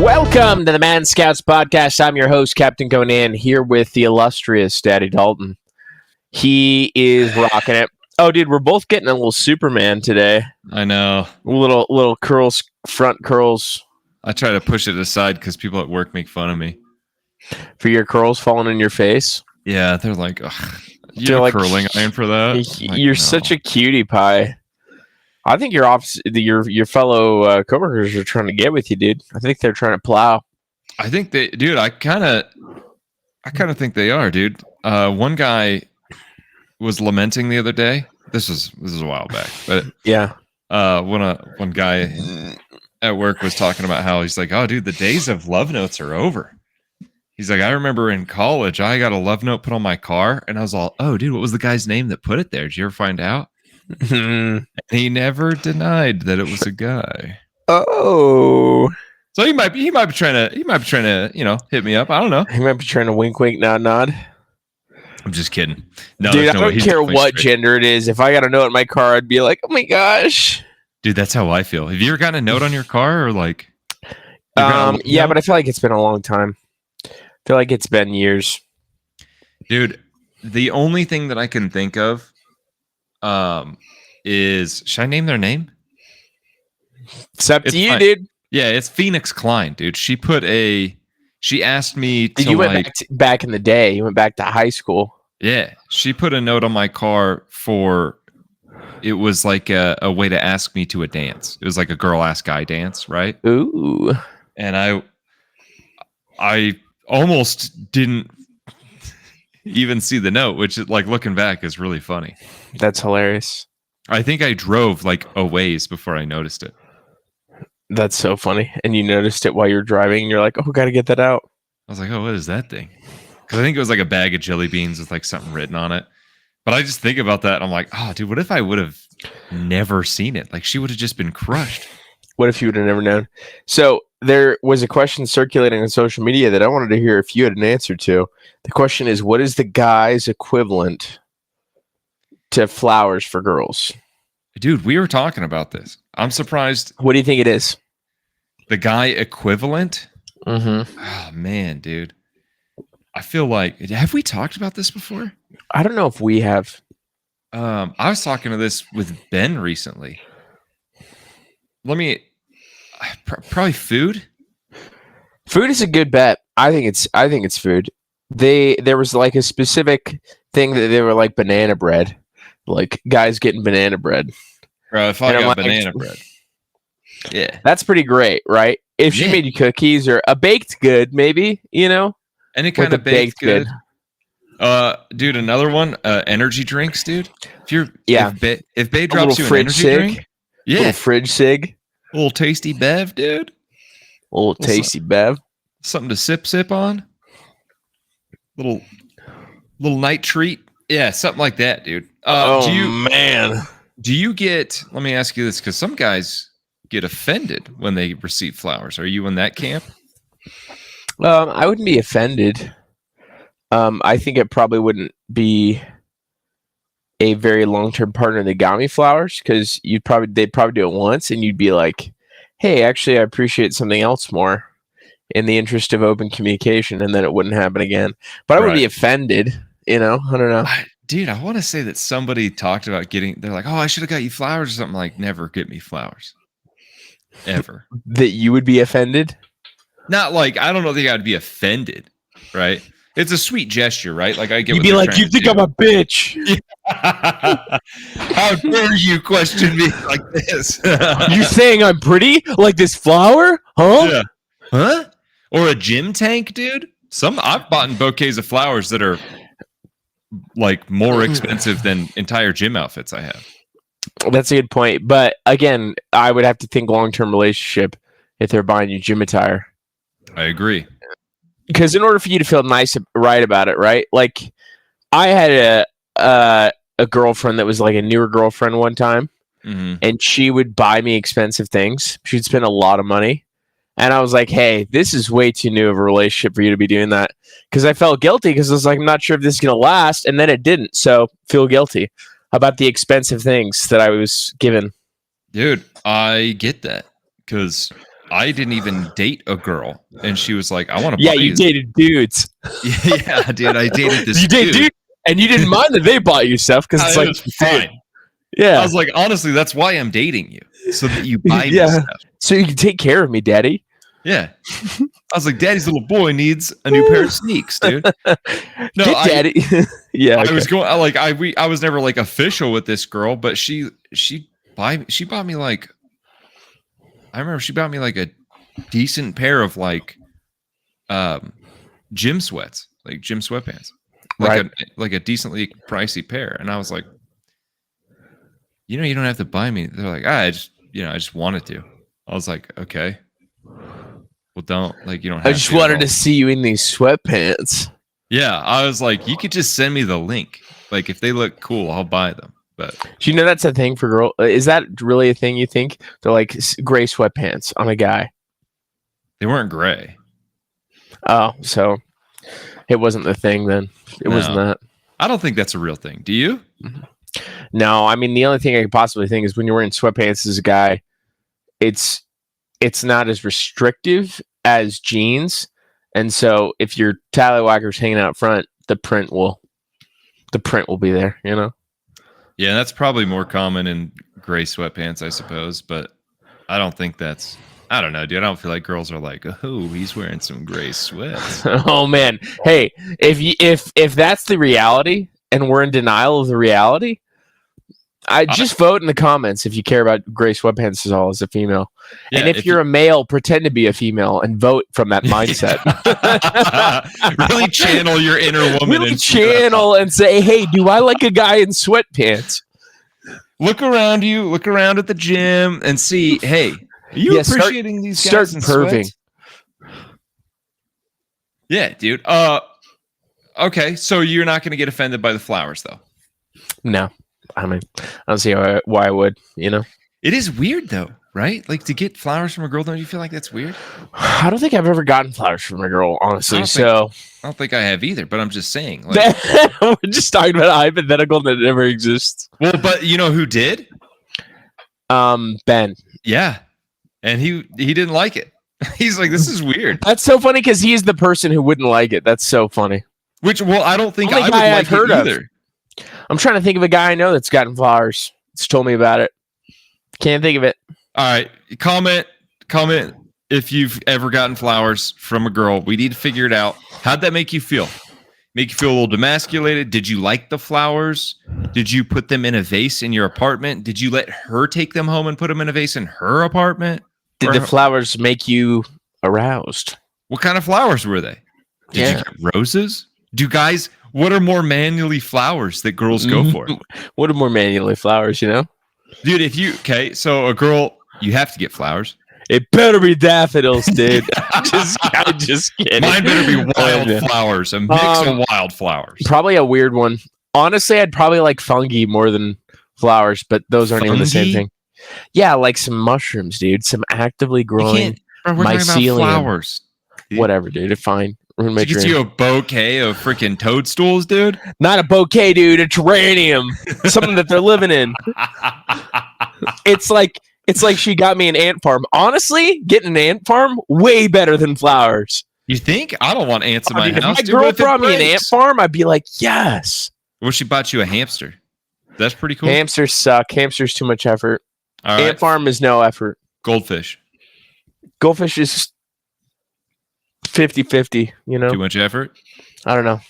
Welcome to the ManScouts podcast. I'm your host, Captain Conan, here with the illustrious Daddy Dalton. He is rocking it. Oh, dude, we're both getting a little Superman today. I know. Little curls, front curls. I try to push it aside because people at work make fun of me. For your curls falling in your face? Yeah, they're like, ugh, you They're have a like, curling iron for that? You're such a cutie pie. I think your fellow coworkers are trying to get with you, dude. I think they're trying to plow. I think they, dude. I kind of think they are, dude. One guy was lamenting the other day. This is a while back, but yeah. One guy at work was talking about how he's like, oh, dude, the days of love notes are over. He's like, I remember in college, I got a love note put on my car, and I was all, oh, dude, what was the guy's name that put it there? Did you ever find out? He never denied that it was a guy. Oh, so he might be trying to hit me up. I don't know. He might be trying to wink, nod. I'm just kidding. No, dude, I no don't care what gender it is. If I got a note in my car, I'd be like, oh my gosh, dude, that's how I feel. Have you ever gotten a note on your car or like? Yeah, but I feel like it's been a long time. I feel like it's been years, dude. The only thing that I can think of is, should I name their name? It's up to you, dude. Yeah, it's Phoenix Klein, dude. She asked me to, you went back in the day. You went back to high school. Yeah, she put a note on my car for, it was like a way to ask me to a dance. It was like a girl ask guy dance, right? Ooh. And I almost didn't even see the note, which, like, looking back is really funny. That's hilarious. I think I drove like a ways before I noticed it. That's so funny. And you noticed it while you're driving, and you're like, oh, gotta get that out. I was like, oh, what is that thing? Because I think it was like a bag of jelly beans with like something written on it. But I just think about that, and I'm like, oh, dude, what if I would have never seen it? Like, she would have just been crushed. What if you would have never known? So there was a question circulating on social media that I wanted to hear if you had an answer to. The question is, what is the guy's equivalent to flowers for girls? Dude, we were talking about this. I'm surprised. What do you think it is? The guy equivalent? Mm-hmm. Oh, man, dude. I feel like, have we talked about this before? I don't know if we have. I was talking to this with Ben recently. Probably food. Food is a good bet. I think it's food. There was like a specific thing that they were like banana bread, like guys getting banana bread. Bro, if I got banana bread, yeah, that's pretty great, right? If she made you cookies or a baked good, maybe, any kind of baked good. Dude, another one, energy drinks, dude. If Babe drops you an energy drink, little fridge sig, a little tasty bev, dude. A little tasty bev, something to sip on. Little night treat, yeah, something like that, dude. Man, do you get? Let me ask you this, because some guys get offended when they receive flowers. Are you in that camp? I wouldn't be offended. I think it probably wouldn't be a very long-term partner that got me flowers, because they'd probably do it once, and you'd be like, "Hey, actually, I appreciate something else more," in the interest of open communication, and then it wouldn't happen again. But I would be offended. I don't know. Dude, I want to say that somebody talked about they're like, oh, I should have got you flowers or something. Like, never get me flowers. Ever. That you would be offended? Not like, I don't know that I'd be offended, right? It's a sweet gesture, right? Like, I get. You'd be like, you think I'm a bitch? How dare you question me like this? You saying I'm pretty? Like this flower? Huh? Yeah. Huh? Or a gym tank, dude? I've bought in bouquets of flowers that are like more expensive than entire gym outfits I have. That's a good point. But again, I would have to think long-term relationship if they're buying you gym attire. I agree. Because in order for you to feel nice, right about it, right? Like, I had a girlfriend that was like a newer girlfriend one time, and she would buy me expensive things. She'd spend a lot of money. And I was like, hey, this is way too new of a relationship for you to be doing that. Because I felt guilty because I was like, I'm not sure if this is going to last. And then it didn't. So feel guilty about the expensive things that I was given. Dude, I get that. Because I didn't even date a girl, and she was like, "I want to Yeah, buy you dated dudes. Yeah, dude, I dated this You dated dude. dude, and you didn't mind that they bought you stuff because it's It like, was fine. Yeah, I was like, honestly, that's why I'm dating you, so that you buy me yeah, stuff. so you can take care of me, daddy. Yeah, I was like, Daddy's little boy needs a new pair of sneaks, dude. No, Get daddy. Yeah, I okay. was going like I was never like official with this girl, but she bought me like, I remember she bought me like a decent pair of like gym sweats, like gym sweatpants, Right. like a decently pricey pair, and I was like, you know, you don't have to buy me. They're like, I just wanted to. I was like, okay, well, don't, like, you don't have I just to at wanted all. to see you in these sweatpants. Yeah, I was like, you could just send me the link. Like, if they look cool, I'll buy them. But Do you know that's a thing for girl? Is that really a thing? You think they're like gray sweatpants on a guy? they weren't gray. Oh, so it wasn't the thing then. It wasn't No. that. I don't think that's a real thing. Do you? No, I mean the only thing I could possibly think is when you're wearing sweatpants as a guy, it's not as restrictive as jeans, and so if your tallywhacker's hanging out front, the print will be there. You know. Yeah, that's probably more common in gray sweatpants, I suppose. But I don't think that's. I don't know, dude. I don't feel like girls are like, oh, he's wearing some gray sweats. Oh man, hey, if that's the reality and we're in denial of the reality, I just vote in the comments if you care about gray sweatpants at all as a female. Yeah, and if you're a male, pretend to be a female and vote from that mindset. Really channel your inner woman. Really channel and say, hey, do I like a guy in sweatpants? Look around you, look around at the gym and see, hey, are you appreciating these guys start in perving. Sweats? Yeah, dude. Okay, so you're not going to get offended by the flowers, though? No. I mean, I don't see why I would, you know? It is weird, though, right? Like, to get flowers from a girl, don't you feel like that's weird? I don't think I've ever gotten flowers from a girl, honestly. I don't think I have either, but I'm just saying. Like, we're just talking about a hypothetical that never exists. Well, but you know who did? Ben. Yeah. And he didn't like it. He's like, this is weird. That's so funny because he's the person who wouldn't like it. That's so funny. Which, well, I don't think I would like it either. I'm trying to think of a guy I know that's gotten flowers. It's told me about it. Can't think of it. All right. Comment if you've ever gotten flowers from a girl. We need to figure it out. How'd that make you feel? Make you feel a little demasculated? Did you like the flowers? Did you put them in a vase in your apartment? Did you let her take them home and put them in a vase in her apartment? Did the flowers make you aroused? What kind of flowers were they? Did you get roses? What are more manually flowers that girls go for? What are more manually flowers, you know? Dude, so a girl, you have to get flowers. It better be daffodils, dude. I'm just kidding. Mine better be wildflowers, a mix of wildflowers. Probably a weird one. Honestly, I'd probably like fungi more than flowers, but those aren't even the same thing. Yeah, like some mushrooms, dude. Some actively growing mycelium. Flowers. Whatever, dude. Fine. Did you get you a bouquet of freaking toadstools, dude? Not a bouquet, dude. A geranium. Something that they're living in. It's like she got me an ant farm. Honestly, getting an ant farm way better than flowers. You think? I don't want ants in my house. If my girl brought me an ant farm, I'd be like, yes. Well, she bought you a hamster. That's pretty cool. Hamsters suck. Hamsters too much effort. All ant farm is no effort. Goldfish. Goldfish is 50-50, you know? Too much effort? I don't know.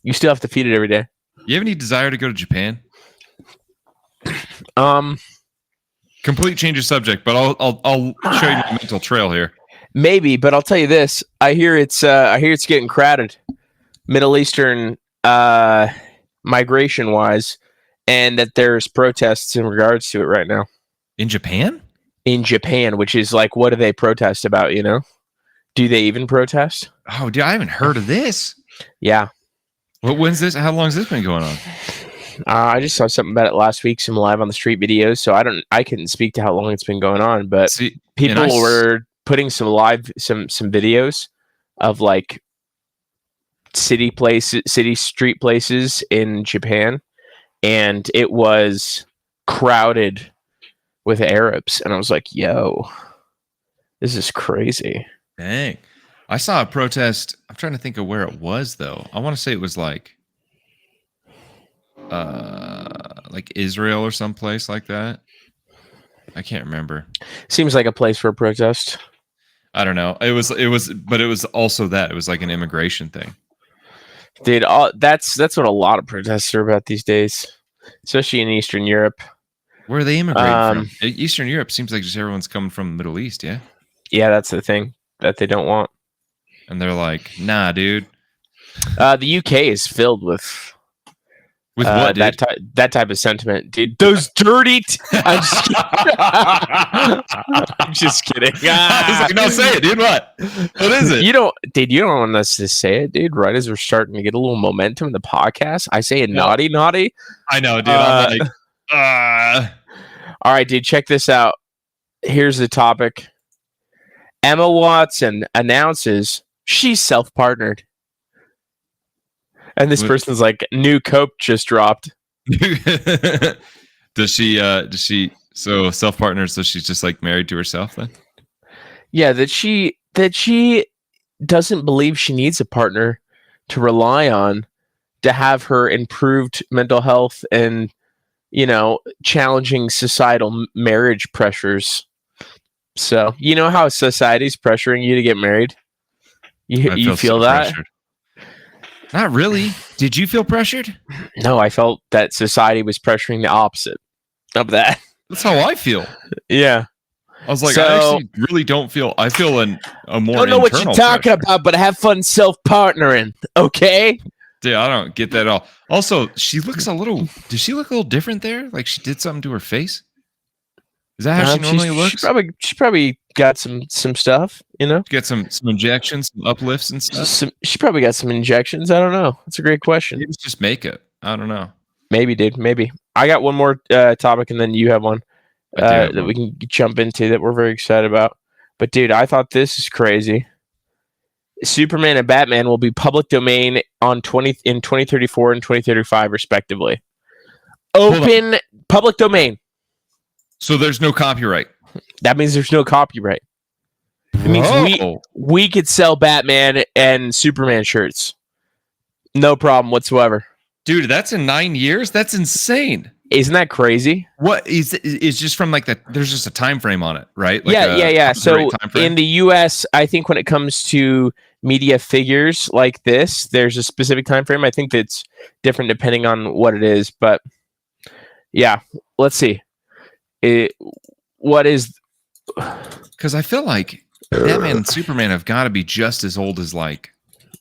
You still have to feed it every day. You have any desire to go to Japan? Complete change of subject, but I'll show you my mental trail here. Maybe, but I'll tell you this: I hear it's getting crowded, Middle Eastern migration wise, and that there's protests in regards to it right now. In Japan? In Japan, which is like, what do they protest about? You know, do they even protest? Oh, dude, I haven't heard of this. Yeah. When's this? How long has this been going on? I just saw something about it last week, some live on the street videos. So I couldn't speak to how long it's been going on, but people were putting some videos of like city street places in Japan, and it was crowded with Arabs. And I was like, yo, This is crazy. Dang. I saw a protest. I'm trying to think of where it was, though. I want to say it was like Israel or someplace like that. I can't remember. Seems like a place for a protest. I don't know. It was, but it was also that. It was like an immigration thing. Dude, that's what a lot of protests are about these days, especially in Eastern Europe. Where are they immigrating from? Eastern Europe seems like just everyone's coming from the Middle East, yeah? Yeah, that's the thing that they don't want. And they're like, nah, dude. The UK is filled with what, dude? that type of sentiment, dude. Those dirty. I'm just kidding. I'm just kidding. I was like, no, say it, dude. What is it? You don't want us to say it, dude. Right as we're starting to get a little momentum in the podcast, I say it, naughty. I know, dude. I'm like, all right, dude. Check this out. Here's the topic. Emma Watson announces she's self-partnered. And this person's like, new Cope just dropped. Does she so self-partnered, so she's just like married to herself then? Yeah, that she doesn't believe she needs a partner to rely on to have her improved mental health and, challenging societal marriage pressures. So, you know how society's pressuring you to get married? You feel that? Pressured. Not really. Did you feel pressured? No, I felt that society was pressuring the opposite of that. That's how I feel. Yeah. I was like, I actually really don't feel. I feel a more. Don't know what you're talking about, but have fun self-partnering, okay? Dude, I don't get that at all. Also, she looks a little. Does she look a little different there? Like she did something to her face? Is that how she normally looks? She probably got some stuff, Get some injections, some uplifts and stuff. She probably got some injections. I don't know. That's a great question. Maybe it's just makeup. I don't know. Maybe, dude. Maybe. I got one more topic, and then you have one that we can jump into that we're very excited about. But, dude, I thought this is crazy. Superman and Batman will be public domain in 2034 and 2035, respectively. Open public domain. So there's no copyright. That means there's no copyright. It means we could sell Batman and Superman shirts. No problem whatsoever. Dude, that's in 9 years? That's insane. Isn't that crazy? What is just from like that? There's just a time frame on it, right? Like yeah. So in the US, I think when it comes to media figures like this, there's a specific time frame. I think that's different depending on what it is. But yeah, let's see. What is? Because I feel like Batman and Superman have got to be just as old as like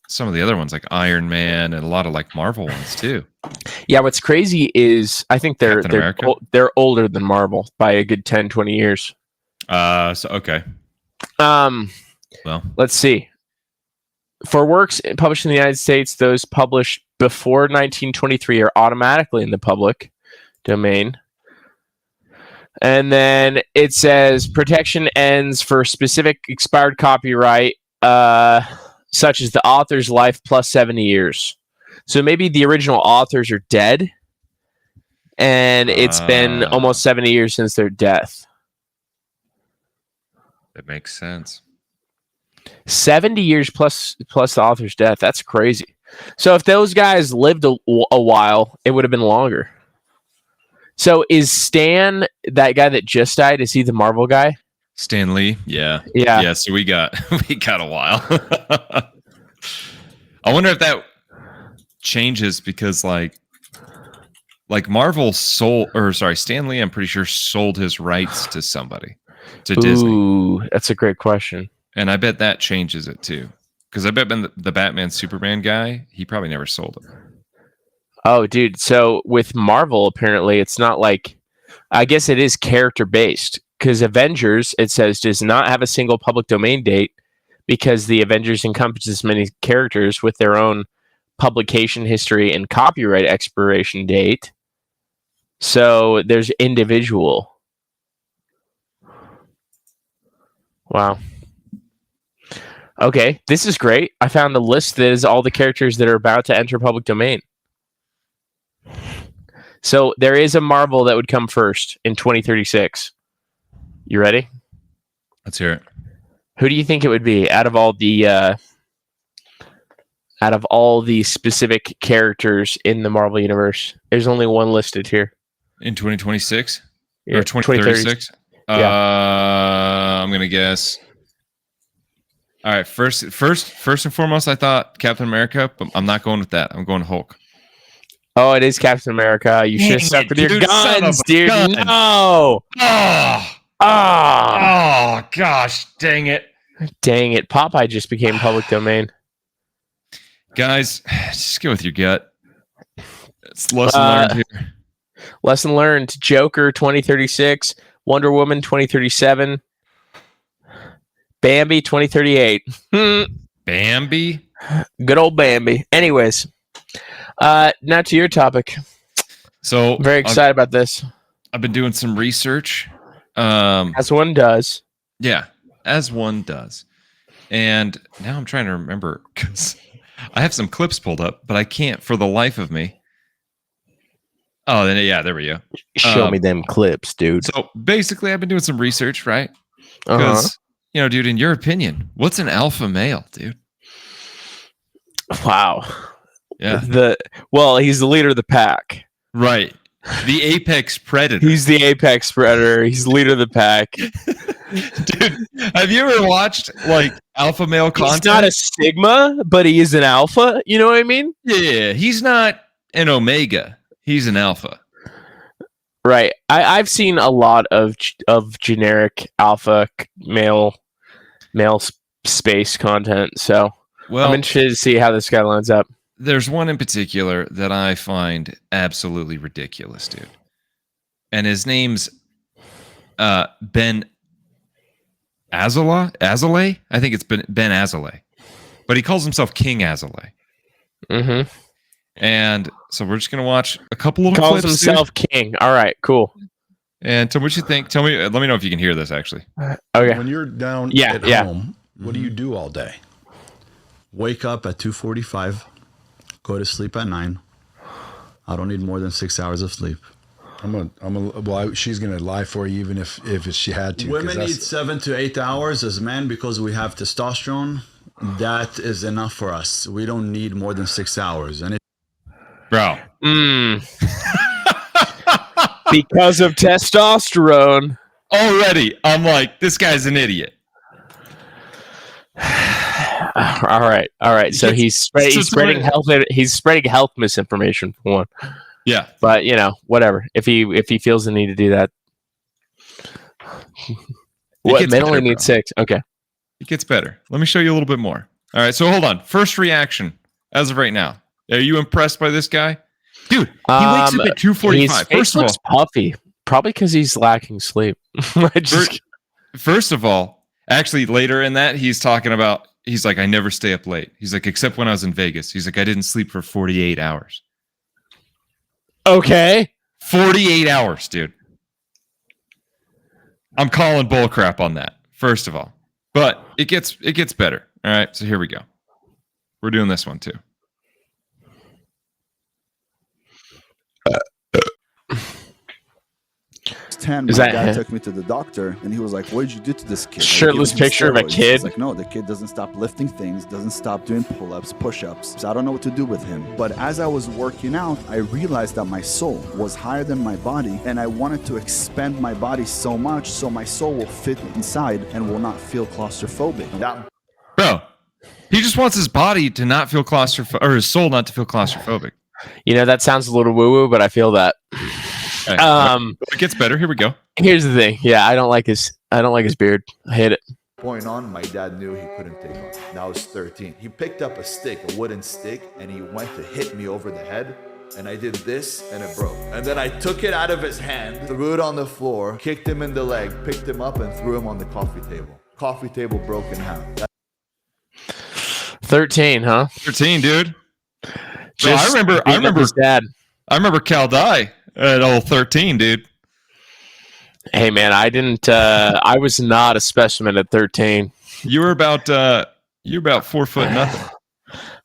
some of the other ones, like Iron Man and a lot of like Marvel ones too. Yeah, what's crazy is I think they're older than Marvel by a good 10, 20 years. So okay. Well, let's see. For works published in the United States, those published before 1923 are automatically in the public domain. And then it says protection ends for specific expired copyright, such as the author's life plus 70 years. So maybe the original authors are dead, and it's been almost 70 years since their death. That makes sense. 70 years plus the author's death. That's crazy. So if those guys lived a while, it would have been longer. So is Stan that guy that just died? Is he the Marvel guy? Stan Lee? Yeah. So we got a while. I wonder if that changes because like Marvel Stan Lee, I'm pretty sure sold his rights to somebody, to Disney. Ooh, that's a great question. And I bet that changes it too. Because I bet the Batman Superman guy, he probably never sold it. Oh, dude. So with Marvel, apparently, it's not like, I guess it is character based because Avengers, it says, does not have a single public domain date because the Avengers encompasses many characters with their own publication history and copyright expiration date. So there's individual. Wow. Okay, this is great. I found a list that is all the characters that are about to enter public domain. So there is a Marvel that would come first in 2036. You ready? Let's hear it. Who do you think it would be out of all the specific characters in the Marvel universe? There's only one listed here. In 2026 Yeah, or 2036? Yeah. I'm gonna guess. All right, first and foremost, I thought Captain America, but I'm not going with that. I'm going Hulk. Oh, it is Captain America. You should have stuck with your guns, dude. No. Oh, gosh, dang it. Dang it. Popeye just became public domain. Guys, just go with your gut. It's lesson learned here. Lesson learned. Joker 2036, Wonder Woman 2037, Bambi 2038. Bambi? Good old Bambi. Anyways, now to your topic. So I'm very excited about this. I've been doing some research. As one does. Yeah, as one does. And now I'm trying to remember because I have some clips pulled up, but I can't for the life of me. Oh, then yeah, there we go. Show me them clips, dude. So basically, I've been doing some research, right? Because, dude, in your opinion, what's an alpha male, dude? Wow. Yeah. He's the leader of the pack. Right. The apex predator. He's the apex predator. He's the leader of the pack. Dude, have you ever watched like alpha male content? He's not a sigma, but he is an alpha. You know what I mean? Yeah. He's not an omega. He's an alpha. Right. I've seen a lot of generic alpha male space content. So I'm interested to see how this guy lines up. There's one in particular that I find absolutely ridiculous, dude. And his name's Ben Azalea? I think it's Ben Azalea. But he calls himself King Azalea. Mm-hmm. And so we're just going to watch a couple little clips. Calls himself King. All right, cool. And tell me what you think. Let me know if you can hear this, actually. Okay. When you're down at home, what do you do all day? Wake up at 2:45. Go to sleep at 9. I don't need more than 6 hours of sleep. She's gonna lie for you even if she had to. Women need 7 to 8 hours as men because we have testosterone. That is enough for us. We don't need more than 6 hours. And bro, because of testosterone. Already, I'm like, this guy's an idiot. All right. So he's spreading health. He's spreading health misinformation for one. Yeah, but whatever. If he feels the need to do that, men only need 6. Okay, it gets better. Let me show you a little bit more. All right. So hold on. First reaction as of right now. Are you impressed by this guy, dude? He wakes up at 2:45. First of all, puffy. Probably because he's lacking sleep. First of all, actually, later in that, he's talking about. He's like, I never stay up late. He's like, except when I was in Vegas. He's like, I didn't sleep for 48 hours. Okay. 48 hours, dude. I'm calling bullcrap on that, first of all. But it gets better. All right, so here we go. We're doing this one too. My dad took me to the doctor and he was like, what did you do to this kid? Shirtless picture of a kid? He's like, no, the kid doesn't stop lifting things, doesn't stop doing pull-ups, push-ups. So I don't know what to do with him. But as I was working out, I realized that my soul was higher than my body and I wanted to expand my body so much so my soul will fit inside and will not feel claustrophobic. Bro, he just wants his body to not feel claustrophobic, or his soul not to feel claustrophobic. That sounds a little woo-woo, but I feel that. Right. It gets better. Here we go. Here's the thing. Yeah, I don't like his beard. I hate it. Point on, my dad knew he couldn't take off. Now I was 13. He picked up a wooden stick, and he went to hit me over the head. And I did this, and it broke. And then I took it out of his hand, threw it on the floor, kicked him in the leg, picked him up, and threw him on the coffee table. Coffee table broke in half. 13, huh? 13, dude. So I remember his dad. I remember Cal Dye at old 13, dude. Hey man, I didn't. I was not a specimen at 13. You were about 4 foot nothing.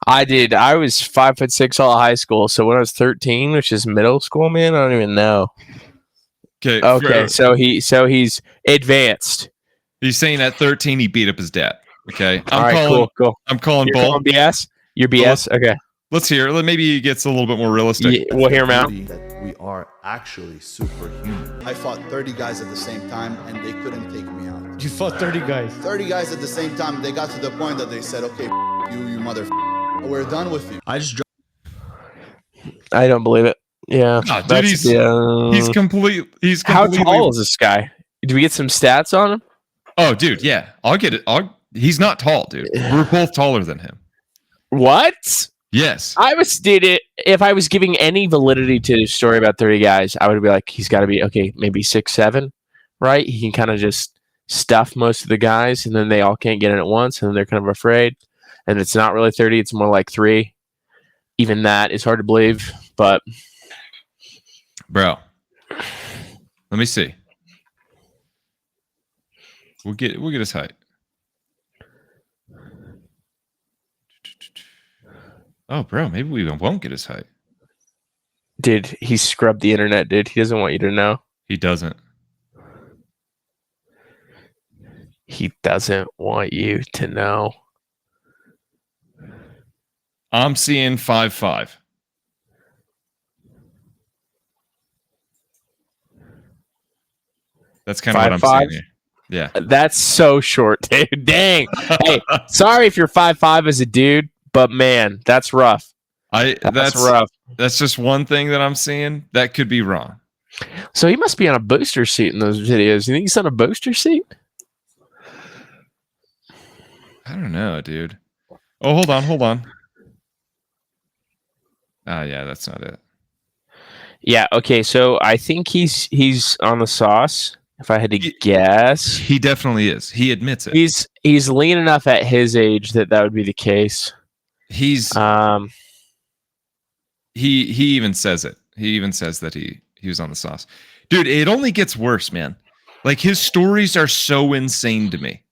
I did. I was 5'6" all high school. So when I was 13, which is middle school, man, I don't even know. Okay. So he's advanced. He's saying at 13 he beat up his dad. Okay. Cool. I'm calling You're bull. calling BS? You're BS? Okay. Let's hear. Maybe he gets a little bit more realistic. Yeah, we'll hear him out. That we are actually superhuman. I fought 30 guys at the same time, and they couldn't take me out. You fought 30 guys. 30 guys at the same time. They got to the point that they said, "Okay, you mother, we're done with you." I don't believe it. Yeah. Oh, dude, he's complete. How tall is this guy? Do we get some stats on him? Oh, dude, yeah. I'll get it. He's not tall, dude. We're both taller than him. What? Yes. If I was giving any validity to the story about 30 guys, I would be like, he's got to be, okay, maybe 6'7", right? He can kind of just stuff most of the guys, and then they all can't get in at once, and then they're kind of afraid. And it's not really 30, it's more like 3. Even that is hard to believe, but... Bro, let me see. We'll get his height. Oh, bro, maybe we won't get his height. Dude, he scrubbed the internet, dude. He doesn't want you to know. He doesn't. He doesn't want you to know. I'm seeing 5'5". That's kind of what I'm seeing here. Yeah. That's so short, dude. Dang. Hey, sorry if you're 5'5" as a dude, but man, that's rough. That's rough. That's just one thing that I'm seeing. That could be wrong. So he must be on a booster seat in those videos. You think he's on a booster seat? I don't know, dude. Oh, hold on. Yeah, that's not it. Yeah, okay, so I think he's on the sauce, if I had to guess. He definitely is. He admits it. He's lean enough at his age that would be the case. He even says it. He even says that he was on the sauce. Dude, it only gets worse, man. Like, his stories are so insane to me.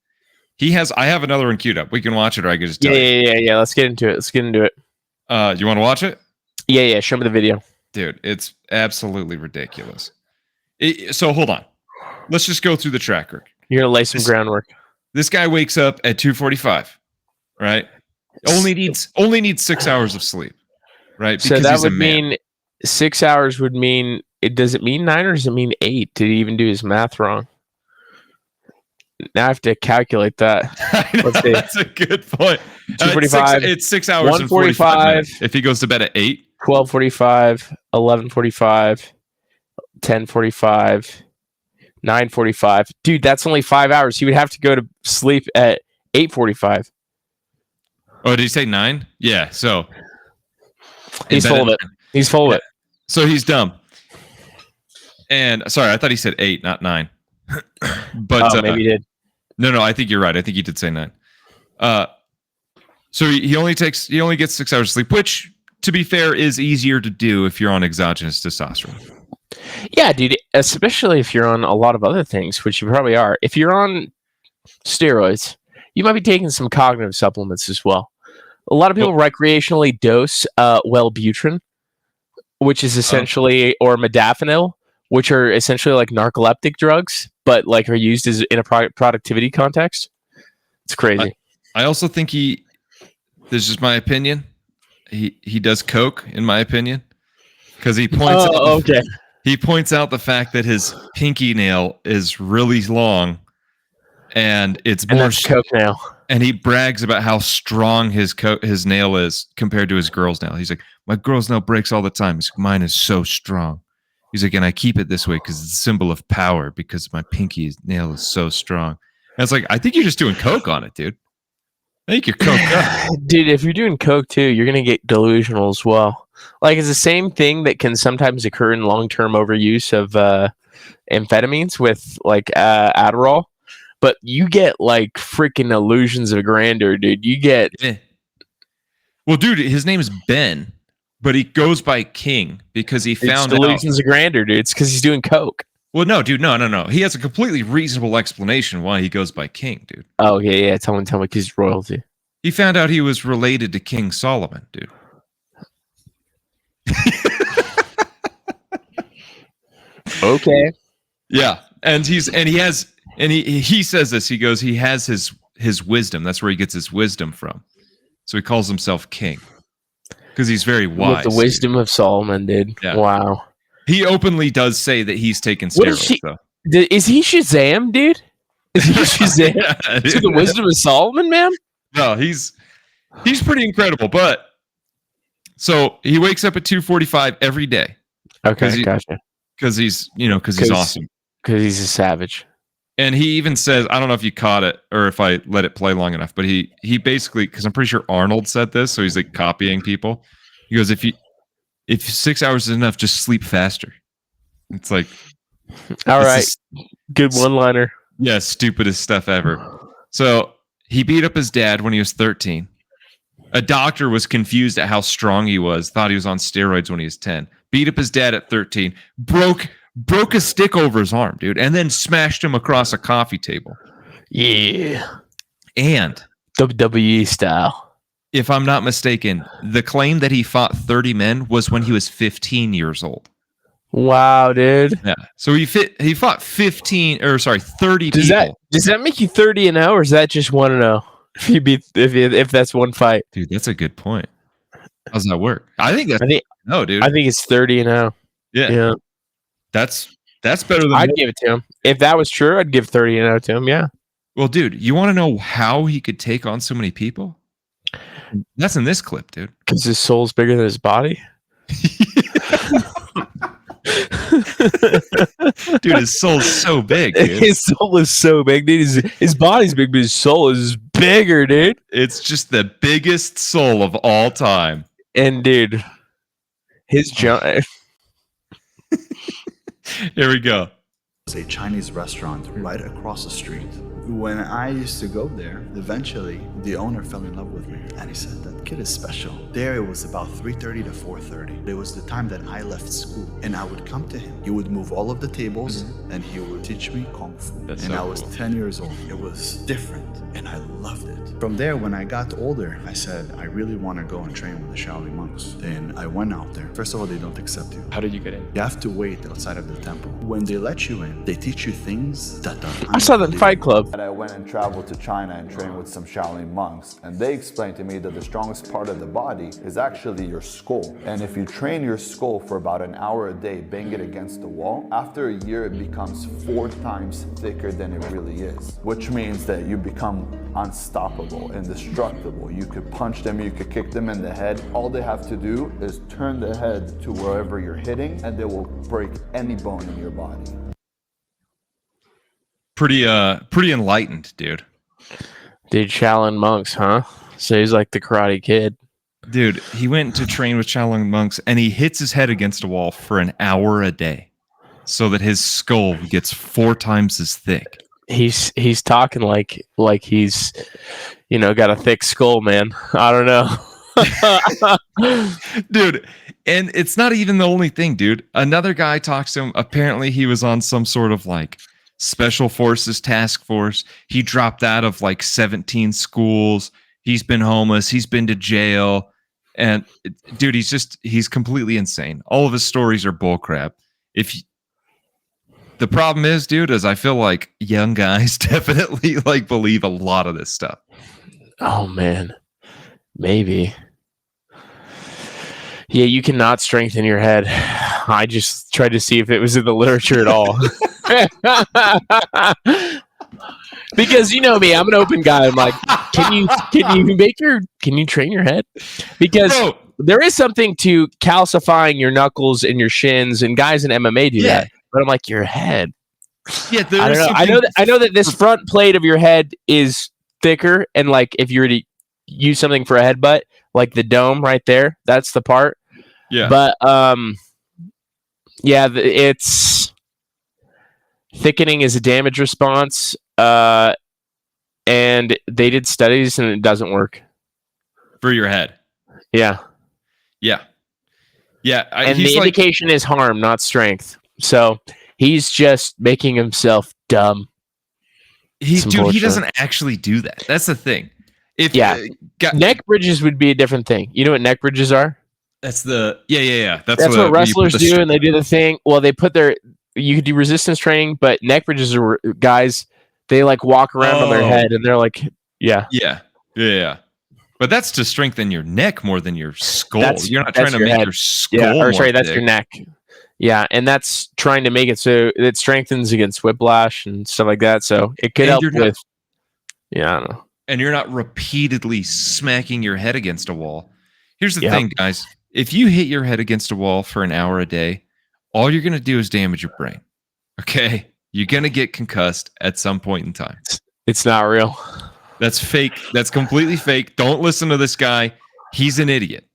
I have another one queued up. We can watch it, or I can just tell you. Yeah. Let's get into it. You want to watch it? Yeah. Show me the video. Dude, it's absolutely ridiculous. So hold on. Let's just go through the track record. You're going to lay some groundwork. This guy wakes up at 2:45, right? Only needs 6 hours of sleep, right? Because so that would mean 6 hours would mean, does it mean 9 or does it mean 8? Did he even do his math wrong? Now I have to calculate that. Let's see. That's a good point. 2:45. It's 6 hours and 45 minutes. If he goes to bed at 8. 12:45, 11:45, 10:45, 9:45. Dude, that's only 5 hours. He would have to go to sleep at 8:45. Oh, did he say 9? Yeah, so. He's full of it. He's full of it. So he's dumb. And, sorry, I thought he said 8, not 9. But maybe he did. No, I think you're right. I think he did say 9. So he only gets 6 hours of sleep, which, to be fair, is easier to do if you're on exogenous testosterone. Yeah, dude, especially if you're on a lot of other things, which you probably are. If you're on steroids, you might be taking some cognitive supplements as well. A lot of people recreationally dose Wellbutrin, which is essentially, or modafinil, which are essentially like narcoleptic drugs, but like are used as in a productivity context. It's crazy. I also think this is my opinion. He does coke, in my opinion, because he points he points out the fact that his pinky nail is really long, and it's more coke nail. And he brags about how strong his nail is compared to his girl's nail. He's like, my girl's nail breaks all the time. He's like, mine is so strong. He's like, and I keep it this way because it's a symbol of power because my pinky nail is so strong. And it's like, I think you're just doing coke on it, dude. I think you're coked up. Dude, if you're doing coke too, you're going to get delusional as well. Like, it's the same thing that can sometimes occur in long-term overuse of amphetamines with like Adderall. But you get like freaking illusions of grandeur, dude. You get... Well, dude, his name is Ben, but he goes by King because he found delusions of grandeur, dude. It's because he's doing coke. Well, no, dude, no. He has a completely reasonable explanation why he goes by King, dude. Oh, yeah. Tell me, because he's royalty. He found out he was related to King Solomon, dude. Okay. Yeah, and he has And he says this. He goes, he has his wisdom. That's where he gets his wisdom from. So he calls himself king because he's very wise. With the wisdom of Solomon, dude. Yeah. Wow. He openly does say that he's taken steroids. Is he Shazam, dude? Is he Shazam to the wisdom of Solomon, man? No, he's pretty incredible. But so he wakes up at 2:45 every day. Okay, gotcha. Because he's awesome. Because he's a savage. And he even says, I don't know if you caught it or if I let it play long enough, but he basically, because I'm pretty sure Arnold said this, so he's like copying people. He goes, if 6 hours is enough, just sleep faster. It's like, all right, good one-liner. Yeah, stupidest stuff ever. So he beat up his dad when he was 13. A doctor was confused at how strong he was, thought he was on steroids when he was 10. Beat up his dad at 13, broke a stick over his arm, dude, and then smashed him across a coffee table. Yeah. And WWE style. If I'm not mistaken, the claim that he fought 30 men was when he was 15 years old. Wow, dude. Yeah. So he fought 30 does people. Does that make you 30-0, or is that just 1-0? If that's one fight. Dude, that's a good point. How does that work? dude. I think it's 30-0. Yeah. That's better than I'd give it to him. If that was true, I'd give 30-0 to him, yeah. Well, dude, you want to know how he could take on so many people? That's in this clip, dude. Because his soul's bigger than his body? Dude, his soul's so big, dude. His soul is so big, dude. His body's big, but his soul is bigger, dude. It's just the biggest soul of all time. And, dude, his giant... Here we go. It's a Chinese restaurant right across the street. When I used to go there, eventually the owner fell in love with me, and he said, that kid is special. There it was about 3:30 to 4:30. It was the time that I left school, and I would come to him. He would move all of the tables, and he would teach me Kung Fu. I was 10 years old. It was different, and I loved it. From there, when I got older, I said, I really want to go and train with the Shaolin monks. Then I went out there. First of all, they don't accept you. How did you get in? You have to wait outside of the temple. When they let you in, they teach you things that are I saw that in Fight Club. And I went and traveled to China and trained with some Shaolin monks, and they explained to me that the strongest part of the body is actually your skull. And if you train your skull for about an hour a day, bang it against the wall, after a year it becomes 4 times thicker than it really is, which means that you become unstoppable, indestructible. You could punch them, you could kick them in the head. All they have to do is turn the head to wherever you're hitting, and they will break any bone in your body. Pretty enlightened, dude. Dude, Shaolin monks, huh? So he's like the Karate Kid. Dude, he went to train with Shaolin monks, and he hits his head against a wall for an hour a day so that his skull gets 4 times as thick. He's talking like he's, got a thick skull, man. I don't know. Dude, and it's not even the only thing, dude. Another guy talks to him. Apparently, he was on some sort of special forces task force. He dropped out of 17 schools. He's been homeless. He's been to jail. And dude, he's completely insane. All of his stories are bullcrap. The problem is, dude, is I feel like young guys definitely believe a lot of this stuff. Oh man, maybe. Yeah, you cannot strengthen your head. I just tried to see if it was in the literature at all. Because you know me, I'm an open guy. I'm like, can you train your head? Because there is something to calcifying your knuckles and your shins, and guys in MMA do that. But I'm like, your head. Yeah, I don't know. I know that this front plate of your head is thicker, and if you were to use something for a headbutt, like the dome right there, that's the part. Yeah. But it's thickening is a damage response, and they did studies, and it doesn't work for your head. Yeah. And the indication is harm, not strength. So he's just making himself dumb. He doesn't actually do that. That's the thing. Neck bridges would be a different thing. You know what neck bridges are? That's the That's what wrestlers do, and they do the thing. Well, they put you could do resistance training, but neck bridges are guys They like walk around on their head, and they're like, yeah. But that's to strengthen your neck more than your skull. You're not trying to make your skull more that's thick. your neck. Yeah, and that's trying to make it so it strengthens against whiplash and stuff like that. So it could help with. Yeah, I don't know. And you're not repeatedly smacking your head against a wall. Here's the thing, guys. If you hit your head against a wall for an hour a day, all you're going to do is damage your brain. Okay? You're going to get concussed at some point in time. It's not real. That's fake. That's completely fake. Don't listen to this guy. He's an idiot.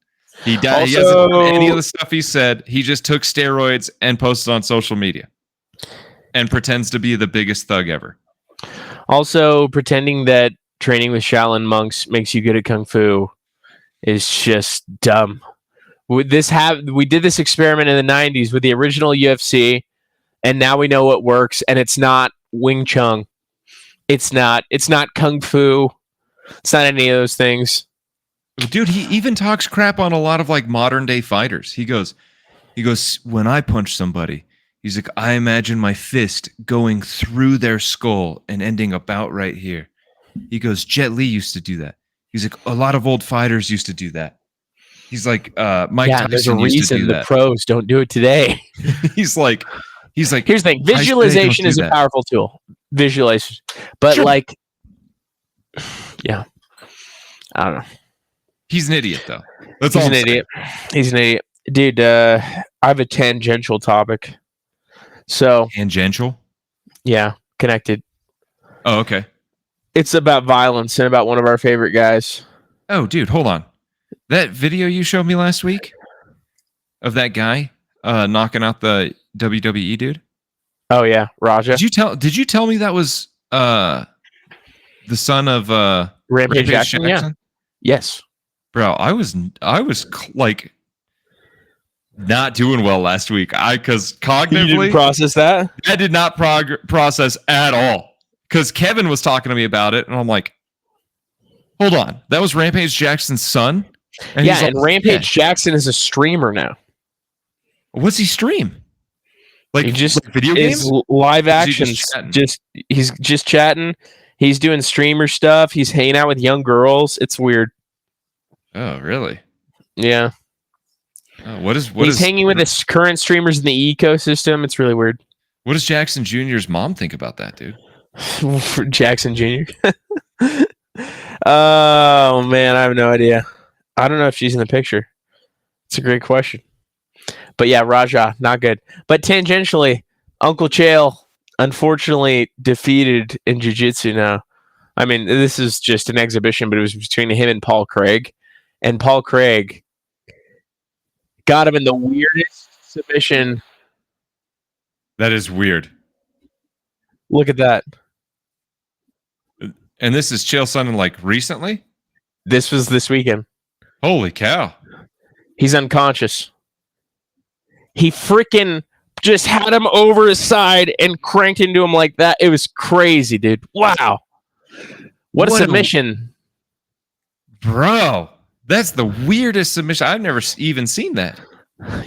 He doesn't do any of the stuff he said. He just took steroids and posted on social media and pretends to be the biggest thug ever. Also, pretending that training with Shaolin monks makes you good at Kung Fu is just dumb. We did this experiment in the 90s with the original UFC, and now we know what works, and it's not Wing Chun. It's not Kung Fu. It's not any of those things. Dude, he even talks crap on a lot of like modern day fighters. He goes, when I punch somebody, he's like, I imagine my fist going through their skull and ending about right here. He goes, Jet Li used to do that. He's like, a lot of old fighters used to do that. He's like, Mike Tyson there's a reason used to do that. The pros don't do it today. he's like, here's the thing. Visualization is a powerful tool. Visualization. But like, yeah, I don't know. He's an idiot, though. He's an idiot. He's an idiot. Dude, I have a tangential topic. So tangential? Yeah, connected. Oh, okay. It's about violence and about one of our favorite guys. Oh, dude, hold on. That video you showed me last week of that guy knocking out the WWE dude? Oh yeah, Raja. Did you tell me that was the son of Rampage Jackson? Yeah. Yes. Bro, I was like not doing well last week. Because cognitively, you didn't process that. I did not process at all. Because Kevin was talking to me about it, and I'm like, hold on, that was Rampage Jackson's son. And and Rampage Jackson is a streamer now. What's he stream? Like he just like video games, live action. He's just chatting. He's doing streamer stuff. He's hanging out with young girls. It's weird. Oh, really? Yeah. Oh, he's hanging with the current streamers in the ecosystem. It's really weird. What does Jackson Jr.'s mom think about that, dude? Jackson Jr. Oh man, I have no idea. I don't know if she's in the picture. It's a great question. But yeah, Raja, not good. But tangentially, Uncle Chael, unfortunately, defeated in jiu-jitsu now. I mean, this is just an exhibition, but it was between him and Paul Craig. And Paul Craig got him in the weirdest submission. That is weird. Look at that. And this is Chael Sonnen like recently? This was this weekend. Holy cow. He's unconscious. He freaking just had him over his side and cranked into him like that. It was crazy, dude. Wow. What a submission. Bro, that's the weirdest submission. I've never even seen that.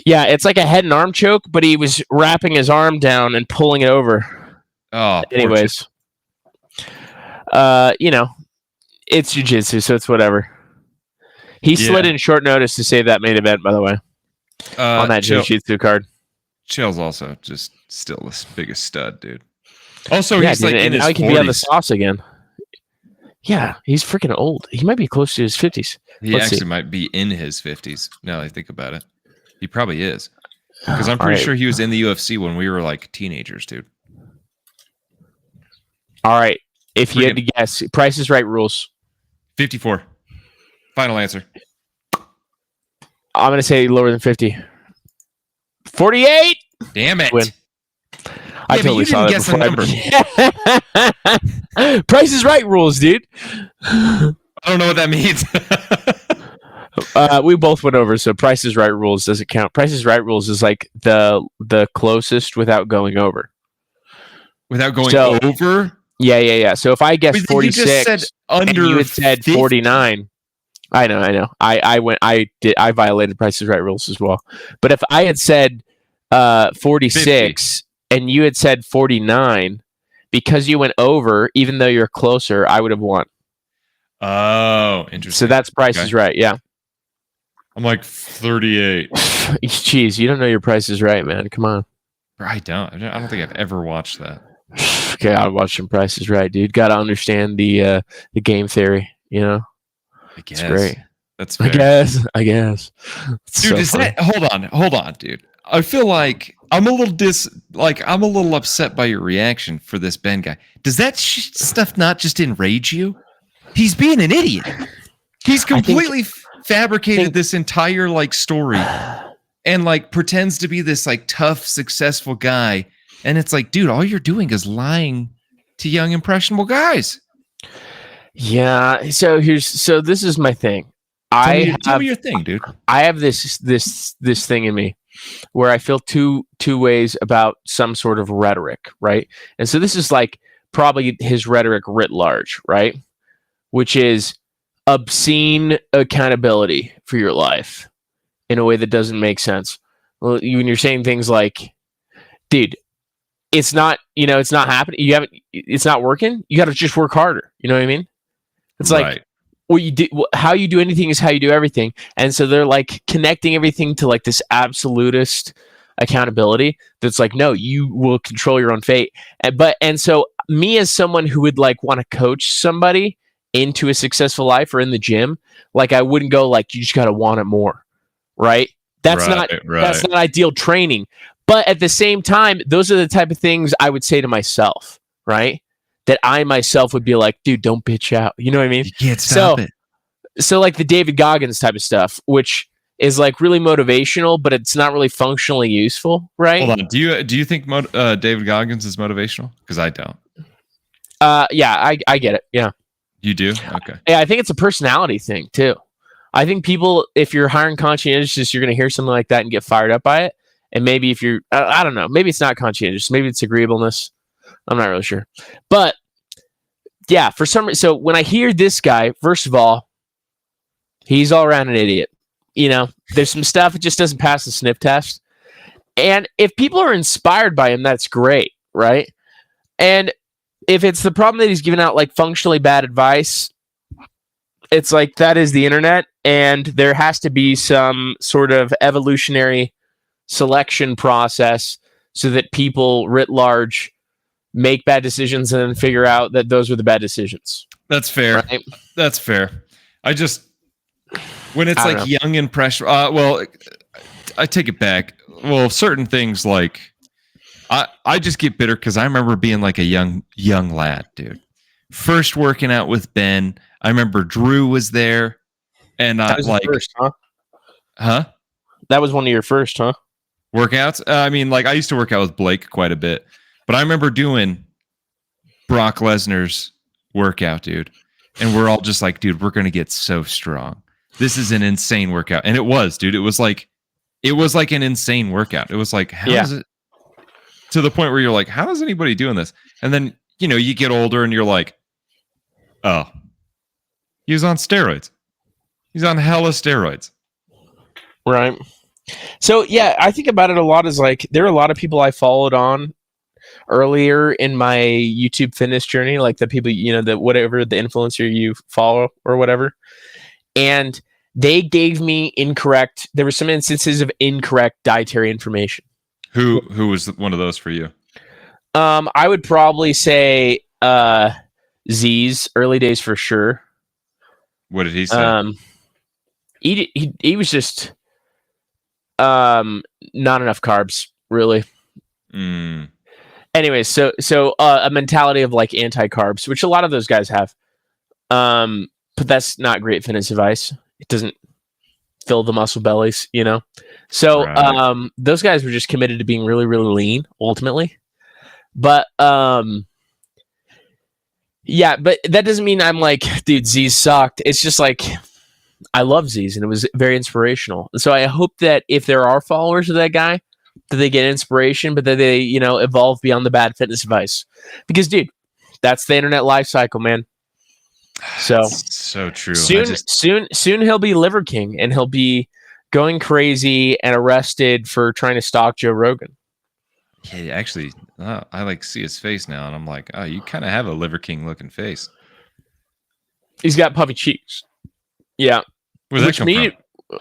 Yeah, it's like a head and arm choke, but he was wrapping his arm down and pulling it over. Oh, anyways. It's jiu-jitsu, so it's whatever. He slid in short notice to save that main event, by the way. On that jiu-jitsu card. Chael's also just still the biggest stud, dude. Also, he's like in his 40s. Now he can be on the sauce again. Yeah, he's freaking old. He might be close to his 50s. Let's see. Might be in his 50s, now that I think about it. He probably is. Because I'm pretty sure he was in the UFC when we were like teenagers, dude. All right. If you had to guess, Price is Right rules. 54. Final answer. I'm going to say lower than 50. 48. Damn it. Win. I totally saw that before. Price is Right rules, dude. I don't know what that means. We both went over, so Price is Right rules doesn't count. Price is Right rules is like the closest without going over. Without going over? Yeah. So if I guessed 46 you just said under and you had said 49, I know. I violated Price is Right rules as well. But if I had said 46 and you had said 49, because you went over, even though you're closer, I would have won. Oh, interesting. So that's Price is Right. Yeah. I'm like 38. Jeez, you don't know your Price is Right, man. Come on. I don't think I've ever watched that. Okay, I'll watch some Price is Right, dude. Got to understand the game theory, you know? I guess. It's great. That's fair. I guess. It's dude, so funny. hold on, dude. I feel like I'm a little upset by your reaction for this Ben guy. Does that stuff not just enrage you? He's being an idiot. He's completely fabricated this entire like story and like pretends to be this like tough, successful guy. And it's like, dude, all you're doing is lying to young, impressionable guys. Yeah. So this is my thing. Tell me your thing, dude. I have this thing in me where I feel two ways about some sort of rhetoric, right? And so this is like probably his rhetoric writ large, right? Which is obscene accountability for your life in a way that doesn't make sense. Well, when you're saying things like, dude, it's not happening. It's not working. You got to just work harder. You know what I mean? It's like, what you do, how you do anything is how you do everything. And so they're like connecting everything to like this absolutist accountability that's like, no, you will control your own fate. And so me as someone who would like want to coach somebody into a successful life or in the gym, like I wouldn't go like, you just got to want it more. Right. That's not ideal training. But at the same time, those are the type of things I would say to myself, right? That I myself would be like, dude, don't bitch out. You know what I mean? You can't stop it. So like the David Goggins type of stuff, which is like really motivational, but it's not really functionally useful, right? Hold on. Do you think David Goggins is motivational? Because I don't. Yeah, I get it. Yeah. You do? Okay. Yeah, I think it's a personality thing too. I think people, if you're hiring conscientious, you're going to hear something like that and get fired up by it. And maybe if you're, I don't know, maybe it's not conscientious. Maybe it's agreeableness. I'm not really sure. But yeah, for some reason, so when I hear this guy, first of all, he's all around an idiot. You know, there's some stuff that just doesn't pass the sniff test. And if people are inspired by him, that's great, right? And if it's the problem that he's giving out like functionally bad advice, it's like that is the internet, and there has to be some sort of evolutionary selection process so that people writ large make bad decisions and then figure out that those were the bad decisions. That's fair. Right? That's fair. When it's like young and pressure, well, I take it back. Well, certain things like I just get bitter because I remember being like a young lad, dude. First working out with Ben. I remember Drew was there, and that was like first, huh? That was one of your first, huh? Workouts. I mean, like I used to work out with Blake quite a bit, but I remember doing Brock Lesnar's workout, dude, and we're all just like, dude, we're gonna get so strong. This is an insane workout, and it was, dude. It was like an insane workout. It was like, how is it? To the point where you're like, how is anybody doing this? And then you get older, and you're like, oh, he was on steroids. He's on hella steroids. Right. So, yeah, I think about it a lot as like, there are a lot of people I followed on earlier in my YouTube fitness journey, like the people, whatever, the influencer you follow or whatever. And they gave me there were some instances of incorrect dietary information. Who was one of those for you? I would probably say Z's early days for sure. What did he say? He was just not enough carbs, really. Anyways, so a mentality of like anti-carbs, which a lot of those guys have. But that's not great fitness advice. It doesn't fill the muscle bellies, So right. Those guys were just committed to being really, really lean ultimately. But yeah, but that doesn't mean I'm like, dude, Z's sucked. It's just like, I love Z's and it was very inspirational. So I hope that if there are followers of that guy, that they get inspiration, but that they, evolve beyond the bad fitness advice. Because, dude, that's the internet life cycle, man. So that's so true. Soon he'll be Liver King and he'll be going crazy and arrested for trying to stalk Joe Rogan. Yeah, actually, I like see his face now, and I'm like, oh, you kind of have a Liver King looking face. He's got puffy cheeks. Yeah. Where's that come from?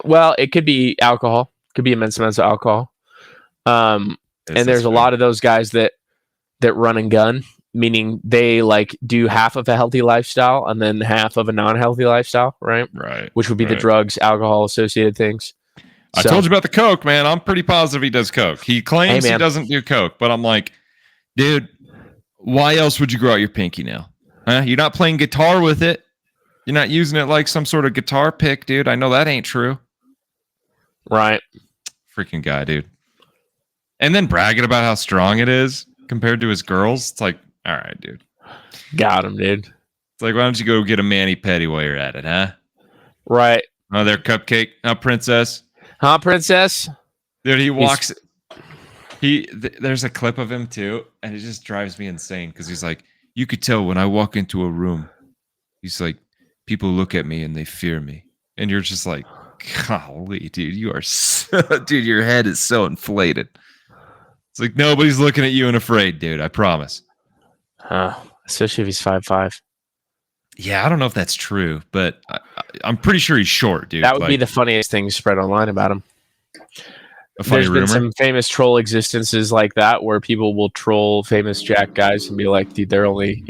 Well, it could be alcohol. Could be immense amounts of alcohol. And there's a lot of those guys that run and gun, meaning they like do half of a healthy lifestyle and then half of a non-healthy lifestyle, right? Right. Which would be the drugs, alcohol associated things. I told you about the coke, man. I'm pretty positive he does coke. He claims he doesn't do coke, but I'm like, dude, why else would you grow out your pinky now? Huh? You're not playing guitar with it. You're not using it like some sort of guitar pick, dude. I know that ain't true. Right. Freaking guy, dude. And then bragging about how strong it is compared to his girls. It's like, all right, dude. Got him, dude. It's like, why don't you go get a mani-pedi while you're at it, huh? Right. Oh, there, Cupcake. Oh, Princess. Huh, Princess? Dude, he walks. There's a clip of him, too, and it just drives me insane because he's like, you could tell when I walk into a room, he's like, people look at me and they fear me. And you're just like, golly, dude, you are dude, your head is so inflated. It's like nobody's looking at you and afraid, dude. I promise. Especially if he's 5'5". Yeah, I don't know if that's true, but I'm pretty sure he's short, dude. That would be the funniest thing spread online about him. There's been some famous troll existences like that where people will troll famous Jack guys and be like, dude, they're only,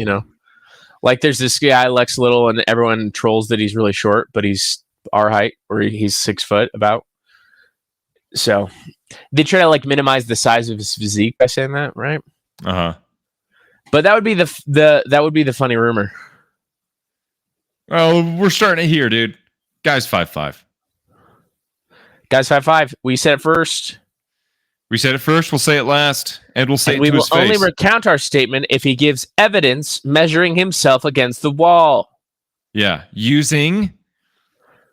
like there's this guy, Lex Little, and everyone trolls that he's really short, but he's our height, or he's 6 foot about. So they try to like minimize the size of his physique by saying that, right? But that would be the funny rumor. Well, we're starting it here, dude. Guy's 5'5". Guy's 5'5". We said it first. We said it first. We'll say it last, and we'll say it to his face. We will only recount our statement if he gives evidence measuring himself against the wall. Yeah, using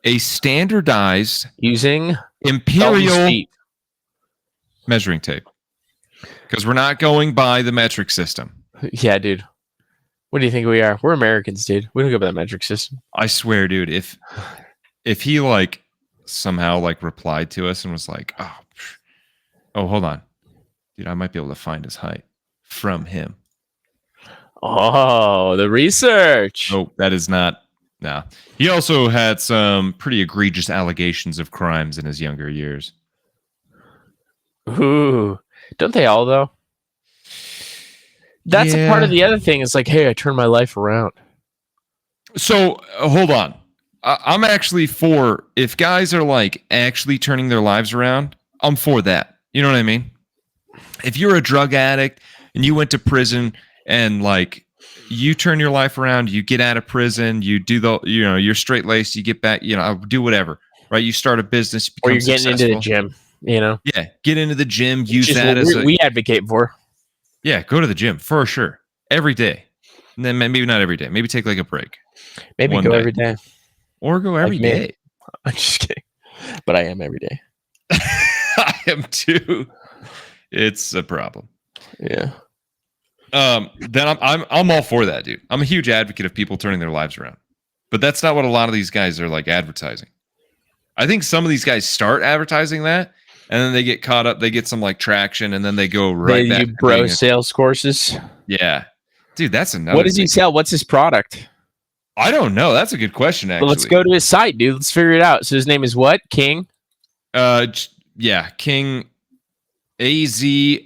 a standardized imperial measuring tape, because we're not going by the metric system. Yeah, dude. What do you think we are? We're Americans, dude. We don't go by the metric system. I swear, dude. If he like somehow like replied to us and was like, oh, hold on, dude, I might be able to find his height from him. Oh, the research. Oh, that is not. Nah. He also had some pretty egregious allegations of crimes in his younger years. Ooh, don't they all though? That's a part of the other thing. It's like, hey, I turned my life around. So hold on. I'm actually for, if guys are like actually turning their lives around, I'm for that. You know what I mean? If you're a drug addict and you went to prison and like you turn your life around, you get out of prison, you do you're straight laced, you get back, do whatever, right? You start a business, or you're getting into the gym, Yeah, get into the gym, use that as we advocate for. Yeah, go to the gym for sure. Every day. And then maybe not every day. Maybe take like a break. Maybe go every day. Or go every day. I'm just kidding. But I am every day. I am too. It's a problem. Yeah. Then I'm all for that, dude. I'm a huge advocate of people turning their lives around. But that's not what a lot of these guys are like advertising. I think some of these guys start advertising that, and then they get caught up, they get some like traction, and then they go right back. Bro sales courses. Yeah. Dude, that's another What does he sell? What's his product? I don't know. That's a good question, actually. Well, let's go to his site, dude. Let's figure it out. So his name is what? King? Yeah, King AZOULAY.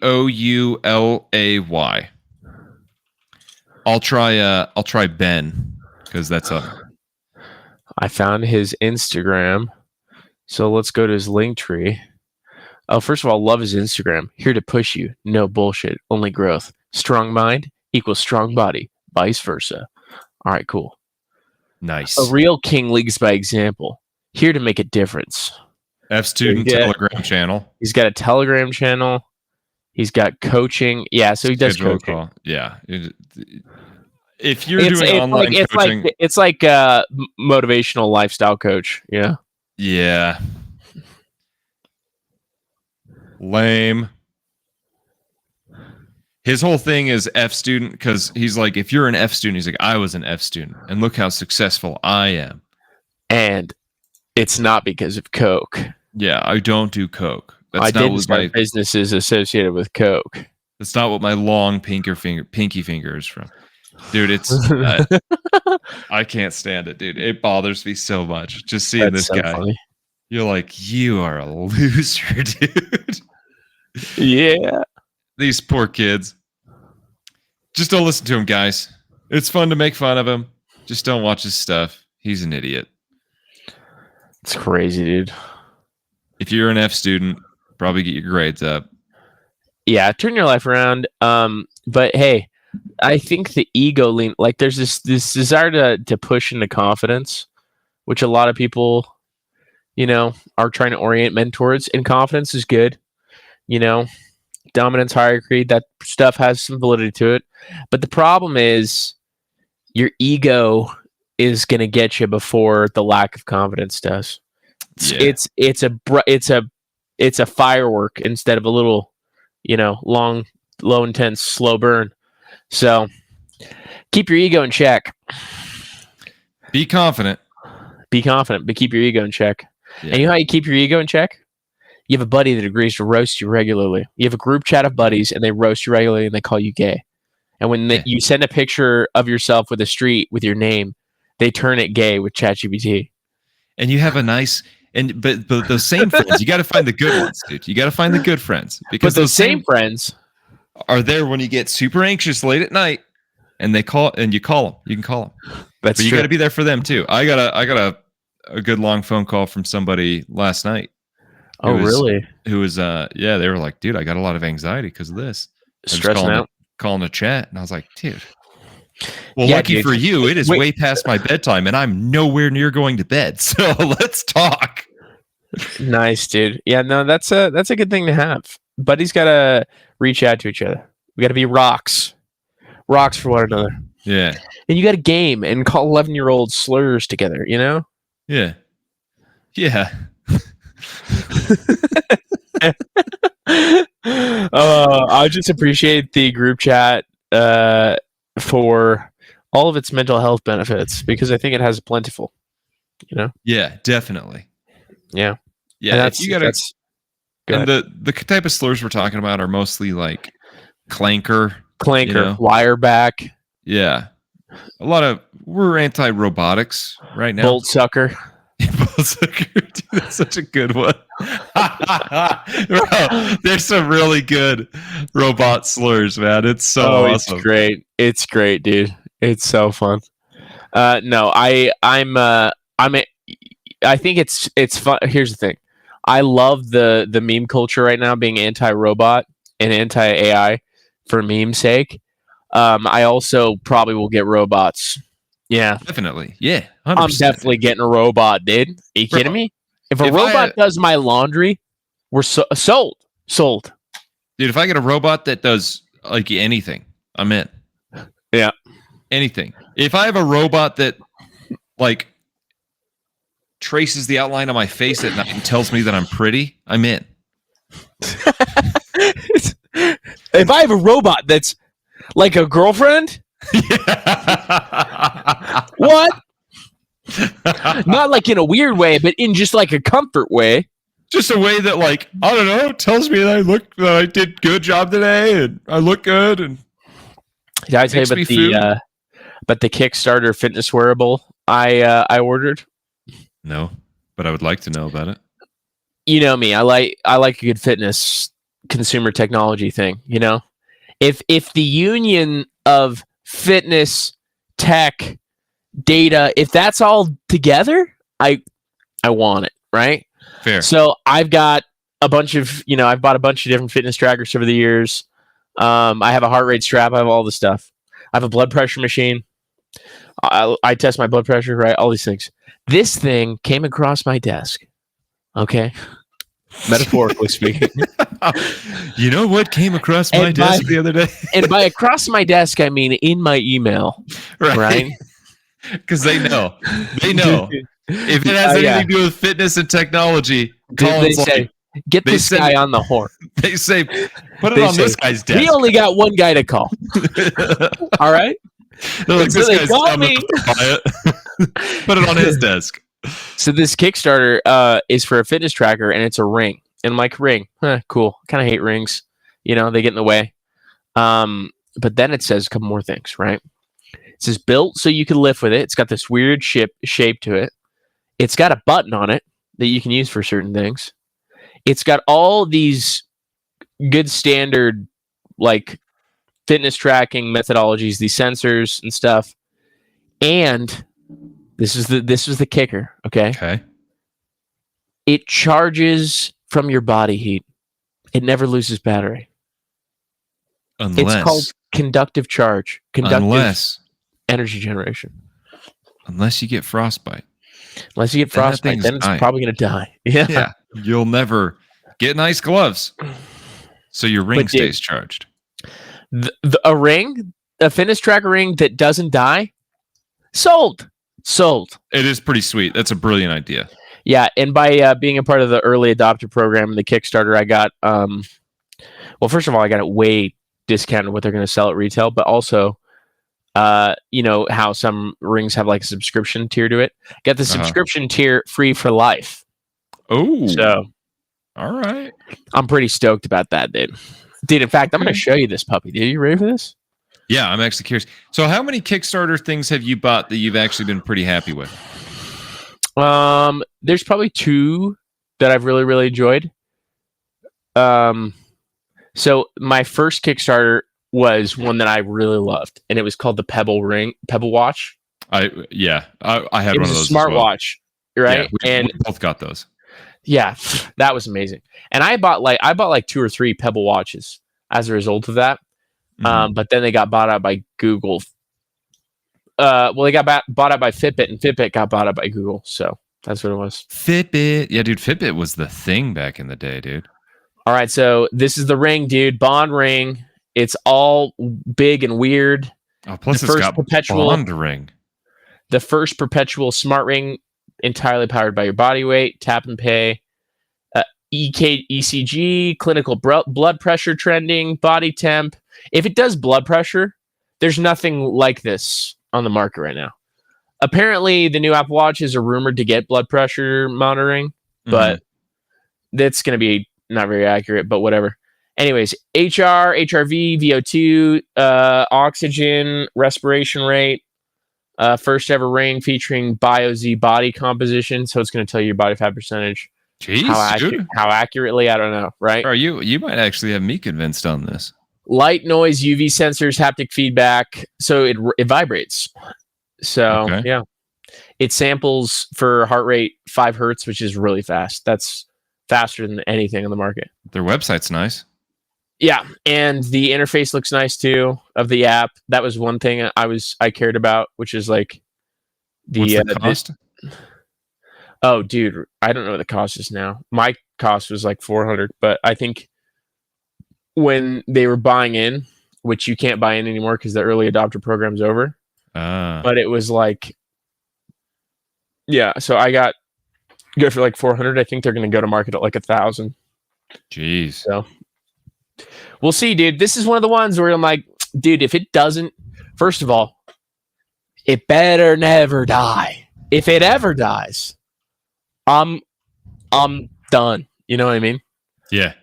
I'll try Ben, because that's up. I found his Instagram. So let's go to his link tree. Oh, first of all, love his Instagram. Here to push you. No bullshit. Only growth. Strong mind equals strong body. Vice versa. All right, cool. Nice. A real king leads by example. Here to make a difference. F-Student Telegram channel. He's got a Telegram channel. He's got coaching. Yeah, so he does coaching. Call. Yeah. If you're doing online coaching. It's like motivational lifestyle coach. Yeah. Yeah. Lame. His whole thing is F student, because he's like, if you're an F student, he's like, I was an F student, and look how successful I am. And it's not because of Coke. Yeah, I don't do Coke. I didn't start businesses associated with Coke. That's not what my long pinky finger is from. Dude, it's I can't stand it, dude. It bothers me so much just seeing this guy. Funny. You're like, you are a loser, dude. Yeah. These poor kids. Just don't listen to him, guys. It's fun to make fun of him. Just don't watch his stuff. He's an idiot. It's crazy, dude. If you're an F student, probably get your grades up. Yeah, turn your life around. But hey, I think the ego lean, like there's this desire to push into confidence, which a lot of people, are trying to orient men towards. And confidence is good. Dominance, hierarchy, that stuff has some validity to it. But the problem is your ego is going to get you before the lack of confidence does. Yeah. It's a firework instead of a little, long, low, intense, slow burn. So keep your ego in check. Be confident, but keep your ego in check. Yeah. And you know how you keep your ego in check? You have a buddy that agrees to roast you regularly. You have a group chat of buddies, and they roast you regularly, and they call you gay. And when you send a picture of yourself with a street with your name, they turn it gay with ChatGPT. And you have a nice, but those same friends, you got to find the good ones, dude. You got to find the good friends, because those same friends are there when you get super anxious late at night, and you call them. You can call them. But you got to be there for them too. I got a good long phone call from somebody last night. Oh, really? Who was, they were like, dude, I got a lot of anxiety because of this. Stressing out? Calling a chat. And I was like, dude. Well, lucky for you, it is way past my bedtime and I'm nowhere near going to bed. So let's talk. Nice, dude. Yeah, no, that's a good thing to have. Buddies got to reach out to each other. We got to be rocks for one another. Yeah. And you got to game and call 11-year-old slurs together, Yeah. Yeah. I just appreciate the group chat for all of its mental health benefits, because I think it has plentiful. Yeah, definitely. Yeah. If you gotta, and the type of slurs we're talking about are mostly like clanker, wireback. Yeah, we're anti-robotics right now. Bolt sucker. Dude, that's such a good one. Bro, there's some really good robot slurs, man. It's so awesome. It's great. It's great, dude. It's so fun. No, I think it's fun. Here's the thing. I love the meme culture right now, being anti-robot and anti-AI for meme sake. I also probably will get robots. Yeah, definitely. Yeah, 100%. I'm definitely getting a robot, dude. Are you kidding me? If a robot does my laundry, we're sold. Dude, if I get a robot that does like anything, I'm in. Yeah, anything. If I have a robot that like traces the outline of my face at night and tells me that I'm pretty, I'm in. If I have a robot that's like a girlfriend. What? Not like in a weird way, but in just like a comfort way. Just a way that, like, I don't know, tells me that I did good job today and I look good. And did I tell you about the Kickstarter fitness wearable I ordered? No, but I would like to know about it. You know me, I like a good fitness consumer technology thing. If the union of fitness, tech, data, if that's all together, I want it, right? Fair. So I've got a bunch of, I've bought a bunch of different fitness trackers over the years. I have a heart rate strap. I have all this stuff. I have a blood pressure machine. I test my blood pressure, right? All these things. This thing came across my desk. Okay. Metaphorically speaking. You know what came across my desk the other day? And by across my desk, I mean in my email. Right? Because they know. If it has anything to do with fitness and technology, they say, get this guy on the horn. They say, put it on this guy's desk. We only got one guy to call. All right? They're like, this guy's dumb enough to buy it. Put it on his desk. So this Kickstarter is for a fitness tracker, and it's a ring. And I'm like, ring, cool. Kind of hate rings. They get in the way. But then it says a couple more things, right? It says built so you can lift with it. It's got this weird shape to it. It's got a button on it that you can use for certain things. It's got all these good standard like fitness tracking methodologies, these sensors and stuff. And this was the kicker, okay? Okay. It charges from your body heat. It never loses battery. It's called conductive charge, conductive energy generation. Unless you get frostbite. Unless you get frostbite, then it's probably going to die. Yeah. You'll never get nice gloves. So your ring stays charged. A fitness tracker ring that doesn't die, sold. It is pretty sweet. That's a brilliant idea. Yeah, and by being a part of the early adopter program and the Kickstarter, I got, well, first of all, I got it way discounted what they're going to sell at retail, but also, you know how some rings have like a subscription tier to it. Got the subscription tier free for life. Oh, so all right. I'm pretty stoked about that, dude. In fact, I'm going to show you this puppy. Dude, you ready for this? Yeah, I'm actually curious. So how many Kickstarter things have you bought that you've actually been pretty happy with? There's probably 2 that I've really, really enjoyed. So my first Kickstarter was one that I really loved, and it was called the Pebble Watch. I had one of those. Smartwatch, right? Yeah, we both got those. Yeah, that was amazing. And I bought like 2 or 3 Pebble watches as a result of that. But then they got bought out by Google. They got bought out by Fitbit, and Fitbit got bought out by Google. So that's what it was. Fitbit. Yeah, dude, Fitbit was the thing back in the day, dude. All right, so this is the ring, dude. Bond ring. It's all big and weird. Oh, plus it's got Bond ring. The first perpetual smart ring, entirely powered by your body weight, tap and pay, ECG, clinical blood pressure trending, body temp. If it does blood pressure, there's nothing like this on the market right now. Apparently, the new Apple Watches are rumored to get blood pressure monitoring, but that's going to be not very accurate, but whatever. Anyways, HR, HRV, VO2, oxygen, respiration rate, first ever ring featuring BioZ body composition. So it's going to tell you your body fat percentage. Jeez, how accurately, I don't know, right? Or you might actually have me convinced on this. Light, noise, UV sensors, haptic feedback. So it vibrates. So yeah, it samples for heart rate 5 hertz, which is really fast. That's faster than anything on the market. Their website's nice. Yeah, and the interface looks nice too of the app. That was one thing I cared about, which is like what's the cost? Oh, dude, I don't know what the cost is now. My cost was like $400, but I think when they were buying in, which you can't buy in anymore because the early adopter program's over. But it was like, yeah. So I got good for like 400. I think they're going to go to market at like 1,000. Jeez. So we'll see, dude. This is one of the ones where I'm like, dude, if it doesn't, first of all, it better never die. If it ever dies, I'm done. You know what I mean? Yeah.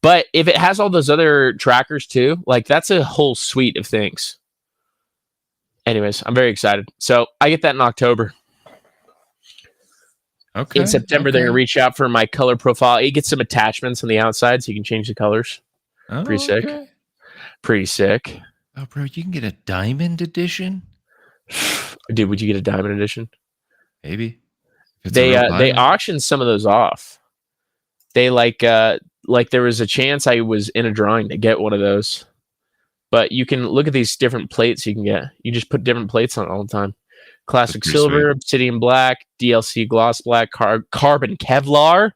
But if it has all those other trackers too, like that's a whole suite of things. Anyways, I'm very excited. So I get that in October. Okay. In September, they're going to reach out for my color profile. You get some attachments on the outside so you can change the colors. Oh, pretty sick. Pretty sick. Oh, bro, you can get a diamond edition? Dude, would you get a diamond edition? Maybe. They auctioned some of those off. They like there was a chance I was in a drawing to get one of those. But you can look at these different plates you can get. You just put different plates on it all the time. Classic silver, sweet. Obsidian black, DLC gloss black, carbon Kevlar.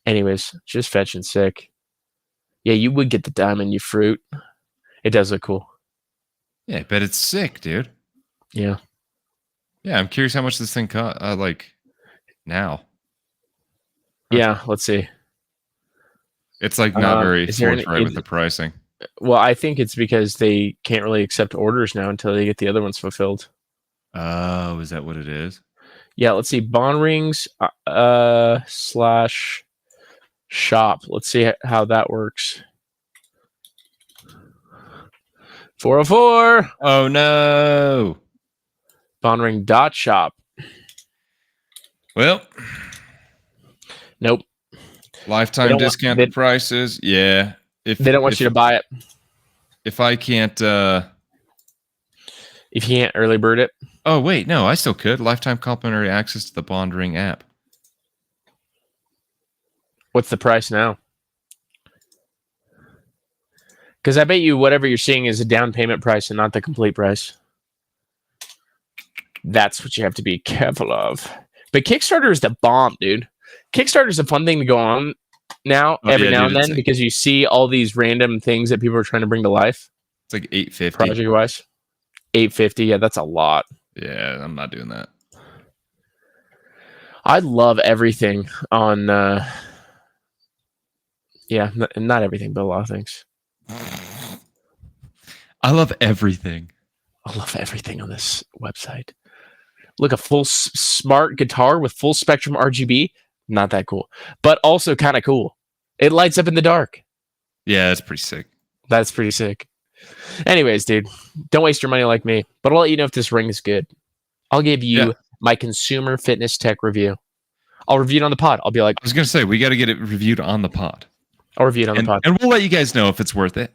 Anyways, just fetching sick. Yeah, you would get the diamond, you fruit. It does look cool. Yeah, but it's sick, dude. Yeah. Yeah, I'm curious how much this thing costs, like, now. Yeah, let's see. It's like not very forthright with the pricing. Well, I think it's because they can't really accept orders now until they get the other ones fulfilled. Oh, is that what it is? Yeah, let's see. Bond rings / shop. Let's see how that works. 404. Oh no. Bondring.shop. Well, nope. Lifetime discounted prices. Yeah. If they don't want you to buy it. If I can't if you can't early bird it. Oh wait, no, I still could. Lifetime complimentary access to the Bondring app. What's the price now? Because I bet you whatever you're seeing is a down payment price and not the complete price. That's what you have to be careful of. But Kickstarter is the bomb, dude. Kickstarter is a fun thing to go on now, every now and then, because you see all these random things that people are trying to bring to life. It's like $850 project-wise. $850, yeah, that's a lot. Yeah, I'm not doing that. I love everything on. Yeah, not everything, but a lot of things. I love everything. I love everything on this website. Look, a full smart guitar with full spectrum RGB. Not that cool, but also kind of cool. It lights up in the dark. Yeah, that's pretty sick. That's pretty sick. Anyways, dude, don't waste your money like me. But I'll let you know if this ring is good. I'll give you my consumer fitness tech review. I'll review it on the pod. I'll be like, I was going to say, we got to get it reviewed on the pod. I'll review it on the pod. And we'll let you guys know if it's worth it.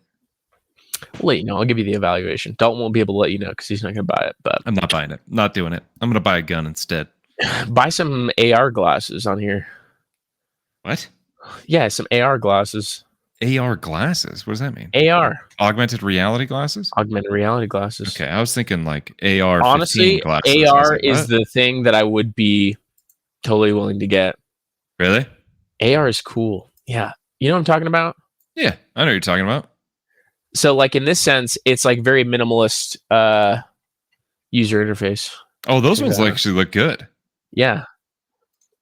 We'll let you know. I'll give you the evaluation. Dalton won't be able to let you know because he's not going to buy it. But I'm not buying it. Not doing it. I'm going to buy a gun instead. Buy some AR glasses on here. What? Yeah, some AR glasses. AR glasses? What does that mean? AR. Augmented reality glasses? Augmented reality glasses. Okay, I was thinking like AR. Honestly, glasses. AR like, is the thing that I would be totally willing to get. Really? AR is cool. Yeah. You know what I'm talking about? Yeah, I know what you're talking about. So, like, in this sense, it's like very minimalist user interface. Oh, those ones actually look good. Yeah.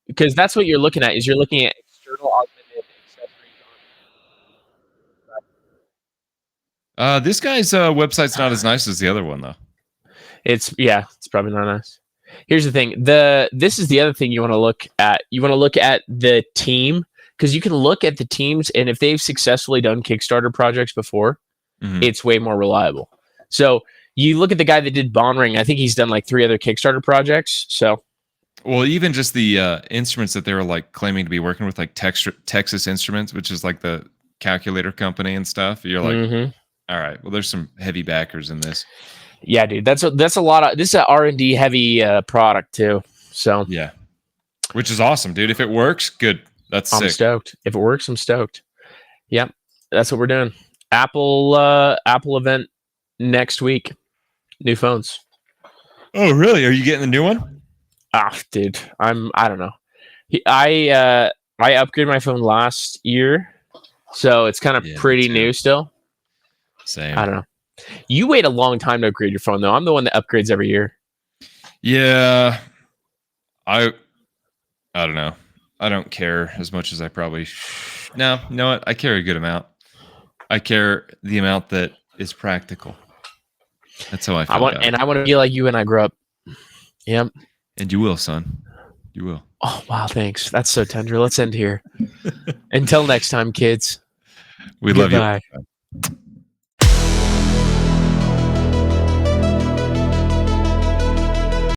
Because that's what you're looking at, is you're looking at external augmented accessories. This guy's website's not as nice as the other one, though. It's probably not nice. Here's the thing. This is the other thing you want to look at. You want to look at the team, because you can look at the teams, and if they've successfully done Kickstarter projects before, it's way more reliable. So you look at the guy that did Bondring. I think he's done like 3 other Kickstarter projects. So, well, even just the instruments that they were like claiming to be working with, like Texas Instruments, which is like the calculator company and stuff. You're like, all right, well, there's some heavy backers in this. Yeah, dude, that's a lot of. This is an R&D heavy product too. So yeah, which is awesome, dude. If it works, good. That's sick. I'm stoked. If it works, I'm stoked. Yep, that's what we're doing. Apple event next week. New phones. Oh, really? Are you getting the new one? Dude, I don't know. I upgraded my phone last year, so it's kind of pretty new still. Same. I don't know. You wait a long time to upgrade your phone, though. I'm the one that upgrades every year. Yeah, I don't know. I don't care as much as I probably. No, you know what? I care a good amount. I care the amount that is practical. That's how I feel. I want to be like you when I grow up. Yep. And you will, son. You will. Oh, wow. Thanks. That's so tender. Let's end here. Until next time, kids. We love you.